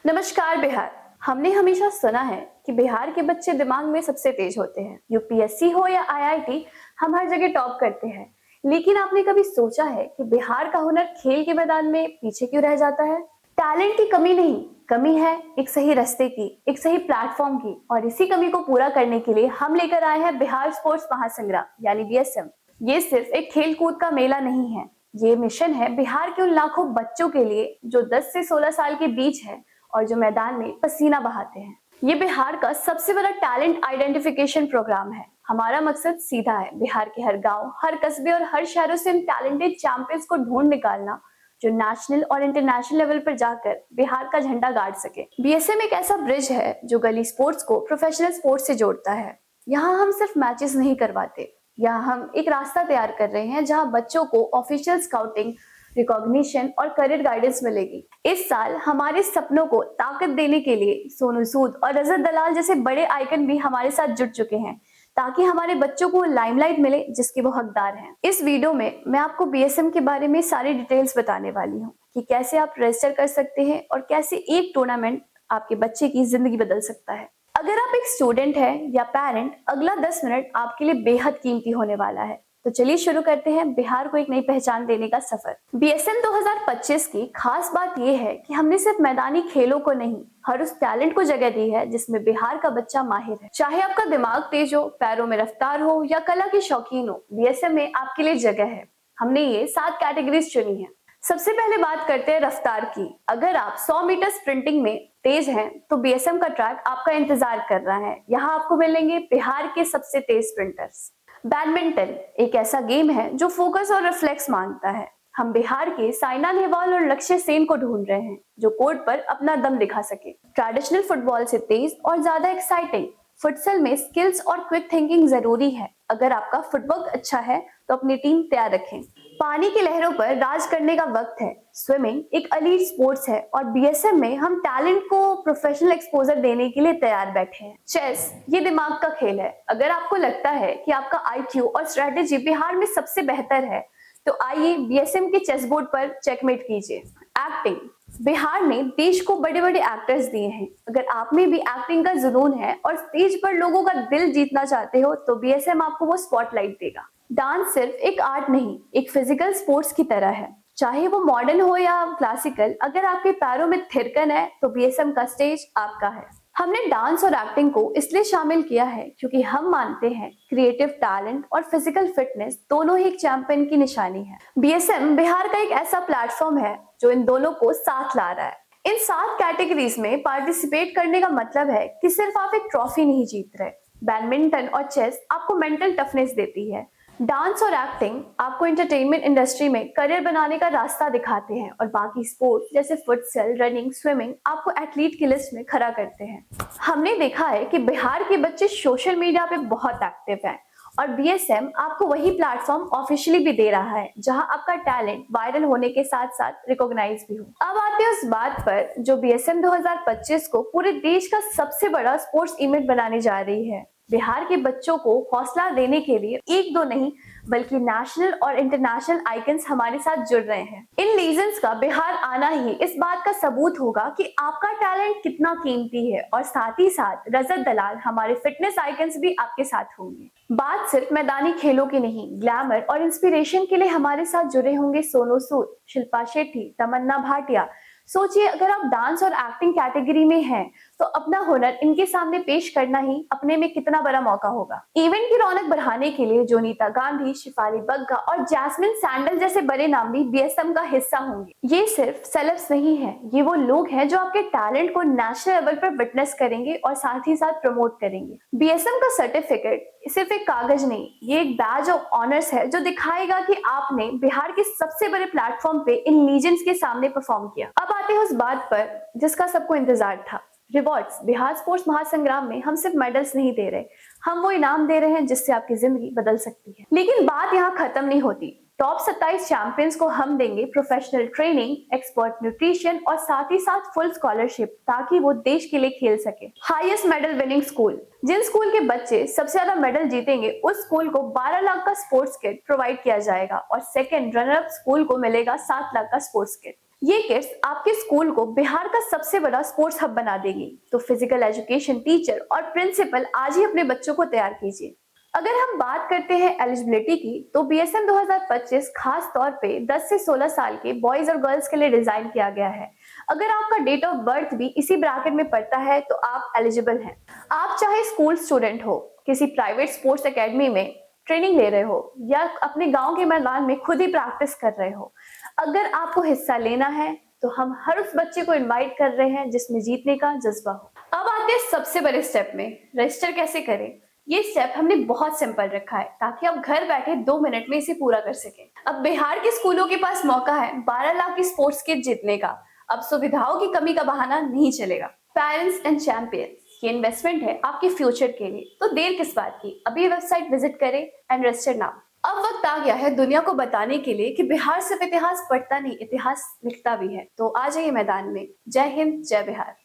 नमस्कार बिहार। हमने हमेशा सुना है कि बिहार के बच्चे दिमाग में सबसे तेज होते हैं। यूपीएससी हो या आईआईटी, हम हर जगह टॉप करते हैं। लेकिन आपने कभी सोचा है कि बिहार का हुनर खेल के मैदान में पीछे क्यों रह जाता है? टैलेंट की कमी नहीं, कमी है एक सही रास्ते की, एक सही प्लेटफॉर्म की। और इसी कमी को पूरा करने के लिए हम लेकर आए हैं बिहार स्पोर्ट्स महासंग्राम यानी बीएसएम। ये सिर्फ एक खेल कूद का मेला नहीं है, ये मिशन है बिहार के उन लाखों बच्चों के लिए जो 10 से 16 साल के बीच है और जो मैदान में पसीना बहाते हैं। ये बिहार का सबसे बड़ा टैलेंट आइडेंटिफिकेशन प्रोग्राम है। हमारा मकसद सीधा है, बिहार के हर गांव, हर कस्बे और हर शहरों से इन टैलेंटेड चैंपियंस को ढूंढ निकालना जो नेशनल और इंटरनेशनल लेवल पर जाकर बिहार का झंडा गाड़ सके। बीएसएम एक ऐसा ब्रिज है जो गली स्पोर्ट्स को प्रोफेशनल स्पोर्ट्स से जोड़ता है। यहाँ हम सिर्फ मैचेस नहीं करवाते, यहाँ हम एक रास्ता तैयार कर रहे हैं जहाँ बच्चों को ऑफिशियल स्काउटिंग, रिकॉग्निशन और करियर गाइडेंस मिलेगी। इस साल हमारे सपनों को ताकत देने के लिए सोनू सूद और रजत दलाल जैसे बड़े आइकन भी हमारे साथ जुट चुके हैं, ताकि हमारे बच्चों को लाइमलाइट मिले जिसके वो हकदार हैं। इस वीडियो में मैं आपको बीएसएम के बारे में सारी डिटेल्स बताने वाली हूँ कि कैसे आप रजिस्टर कर सकते हैं और कैसे एक टूर्नामेंट आपके बच्चे की जिंदगी बदल सकता है। अगर आप एक स्टूडेंट हैं या पेरेंट, अगला 10 मिनट आपके लिए बेहद कीमती होने वाला है। तो चलिए शुरू करते हैं बिहार को एक नई पहचान देने का सफर। बीएसएम 2025 की खास बात यह है कि हमने सिर्फ मैदानी खेलों को नहीं, हर उस टैलेंट को जगह दी है जिसमें बिहार का बच्चा माहिर है। चाहे आपका दिमाग तेज हो, पैरों में रफ्तार हो या कला के शौकीन हो, बीएसएम में आपके लिए जगह है। हमने ये 7 कैटेगरीज चुनी है। सबसे पहले बात करते हैं रफ्तार की। अगर आप 100 मीटर स्प्रिंटिंग में तेज हैं, तो बीएसएम का ट्रैक आपका इंतजार कर रहा है। यहाँ आपको मिलेंगे बिहार के सबसे तेज स्प्रिंटर्स। बैडमिंटन एक ऐसा गेम है जो फोकस और रिफ्लेक्स मांगता है। हम बिहार के साइना नेहवाल और लक्ष्य सेन को ढूंढ रहे हैं जो कोर्ट पर अपना दम दिखा सके। ट्रेडिशनल फुटबॉल से तेज और ज्यादा एक्साइटिंग, फुटसल में स्किल्स और क्विक थिंकिंग जरूरी है। अगर आपका फुटवर्क अच्छा है तो अपनी टीम तैयार रखें। पानी की लहरों पर राज करने का वक्त है। स्विमिंग एक एलीट स्पोर्ट्स है और बीएसएम में हम टैलेंट को प्रोफेशनल एक्सपोजर देने के लिए तैयार बैठे हैं। चेस ये दिमाग का खेल है। अगर आपको लगता है कि आपका आईक्यू और स्ट्रेटेजी बिहार में सबसे बेहतर है, तो आइए बीएसएम के चेस बोर्ड पर चेकमेट कीजिए। एक्टिंग, बिहार ने देश को बड़े बड़े एक्टर्स दिए हैं। अगर आप में भी एक्टिंग का जुनून है और स्टेज पर लोगों का दिल जीतना चाहते हो, तो बीएसएम आपको वो स्पॉटलाइट देगा। डांस सिर्फ एक आर्ट नहीं, एक फिजिकल स्पोर्ट्स की तरह है। चाहे वो मॉडर्न हो या क्लासिकल, अगर आपके पैरों में थिरकन है तो बीएसएम का स्टेज आपका है। हमने डांस और एक्टिंग को इसलिए शामिल किया है क्योंकि हम मानते हैं क्रिएटिव टैलेंट और फिजिकल फिटनेस दोनों ही एक चैंपियन की निशानी है। बीएसएम बिहार का एक ऐसा प्लेटफॉर्म है जो इन दोनों को साथ ला रहा है। इन 7 कैटेगरीज में पार्टिसिपेट करने का मतलब है कि सिर्फ आप एक ट्रॉफी नहीं जीत रहे। बैडमिंटन और चेस आपको मेंटल टफनेस देती है। डांस और एक्टिंग आपको एंटरटेनमेंट इंडस्ट्री में करियर बनाने का रास्ता दिखाते हैं और बाकी स्पोर्ट्स जैसे फुटसल, रनिंग, स्विमिंग आपको एथलीट की लिस्ट में खड़ा करते हैं। हमने देखा है कि बिहार के बच्चे सोशल मीडिया पे बहुत एक्टिव हैं और बीएसएम आपको वही प्लेटफॉर्म ऑफिशियली भी दे रहा है जहां आपका टैलेंट वायरल होने के साथ साथ रिकॉग्नाइज भी हो। अब आते हैं उस बात पर जो बीएसएम 2025 को पूरे देश का सबसे बड़ा स्पोर्ट्स इवेंट बनाने जा रही है। बिहार के बच्चों को हौसला देने के लिए एक दो नहीं बल्कि नेशनल और इंटरनेशनल आइकन्स हमारे साथ जुड़ रहे हैं। इन लीजेंड्स का बिहार आना ही इस बात का सबूत होगा कि आपका टैलेंट कितना कीमती है और साथ ही साथ रजत दलाल हमारे फिटनेस आइकन्स भी आपके साथ होंगे। बात सिर्फ मैदानी खेलों की नहीं, ग्लैमर और इंस्पिरेशन के लिए हमारे साथ जुड़े होंगे सोनू सूद, शिल्पा शेट्टी, तमन्ना भाटिया। सोचिए, अगर आप डांस और एक्टिंग कैटेगरी में हैं, तो अपना हुनर इनके सामने पेश करना ही अपने में कितना बड़ा मौका होगा। इवेंट की रौनक बढ़ाने के लिए जोनीता गांधी, शिफाली बग्गा और जैस्मिन सैंडल जैसे बड़े नाम भी बीएसएम का हिस्सा होंगे। ये सिर्फ सेलेब्स नहीं है, ये वो लोग हैं जो आपके टैलेंट को नेशनल लेवल पर विटनेस करेंगे और साथ ही साथ प्रमोट करेंगे। बीएसएम का सर्टिफिकेट सिर्फ एक कागज नहीं, ये एक बैज ऑफ ऑनर्स है जो दिखाएगा कि आपने बिहार के सबसे बड़े प्लेटफॉर्म पे इन लीजेंड्स के सामने परफॉर्म किया। अब आते हैं उस बात पर जिसका सबको इंतजार था, रिवॉर्ड्स। बिहार स्पोर्ट्स महासंग्राम में हम सिर्फ मेडल्स नहीं दे रहे, हम वो इनाम दे रहे हैं जिससे आपकी जिंदगी बदल सकती है। लेकिन बात यहाँ खत्म नहीं होती। टॉप 27 चैंपियंस को हम देंगे प्रोफेशनल ट्रेनिंग, एक्सपर्ट न्यूट्रिशन और साथ ही साथ फुल स्कॉलरशिप, ताकि वो देश के लिए खेल सके। हाईएस्ट मेडल विनिंग स्कूल, जिन स्कूल के बच्चे सबसे ज्यादा मेडल जीतेंगे उस स्कूल को 12 लाख का स्पोर्ट्स किट प्रोवाइड किया जाएगा और सेकंड रनर अप स्कूल को मिलेगा 7 लाख का स्पोर्ट्स किट। ये किट्स आपके स्कूल को बिहार का सबसे बड़ा स्पोर्ट्स हब बना देगी। तो फिजिकल एजुकेशन टीचर और प्रिंसिपल आज ही अपने बच्चों को तैयार कीजिए। अगर हम बात करते हैं एलिजिबिलिटी की, तो बीएसएम 2025 खास तौर पे 10 से 16 साल के बॉयज और गर्ल्स के लिए डिजाइन किया गया है। अगर आपका डेट ऑफ बर्थ भी इसी ब्रैकेट में पड़ता है तो आप एलिजिबल हैं। आप चाहे स्कूल स्टूडेंट हो, किसी प्राइवेट स्पोर्ट्स एकेडमी में ट्रेनिंग ले रहे हो या अपने गांव के मैदान में खुद ही प्रैक्टिस कर रहे हो, अगर आपको हिस्सा लेना है तो हम हर उस बच्चे को इनवाइट कर रहे हैं जिसमें जीतने का जज्बा हो। अब आते हैं सबसे बड़े स्टेप में, रजिस्टर कैसे करें। ये स्टेप हमने बहुत सिंपल रखा है ताकि आप घर बैठे 2 मिनट में इसे पूरा कर सकें। अब बिहार के स्कूलों के पास मौका है 12 लाख की स्पोर्ट्स किट जीतने का। अब सुविधाओं की कमी का बहाना नहीं चलेगा। पेरेंट्स एंड चैंपियंस, ये इन्वेस्टमेंट है आपके फ्यूचर के लिए, तो देर किस बात की, अभी वेबसाइट विजिट करें एंड रजिस्टर नाउ। अब वक्त आ गया है दुनिया को बताने के लिए कि बिहार सिर्फ इतिहास पढ़ता नहीं, इतिहास लिखता भी है। तो आ जाइए मैदान में। जय हिंद, जय बिहार।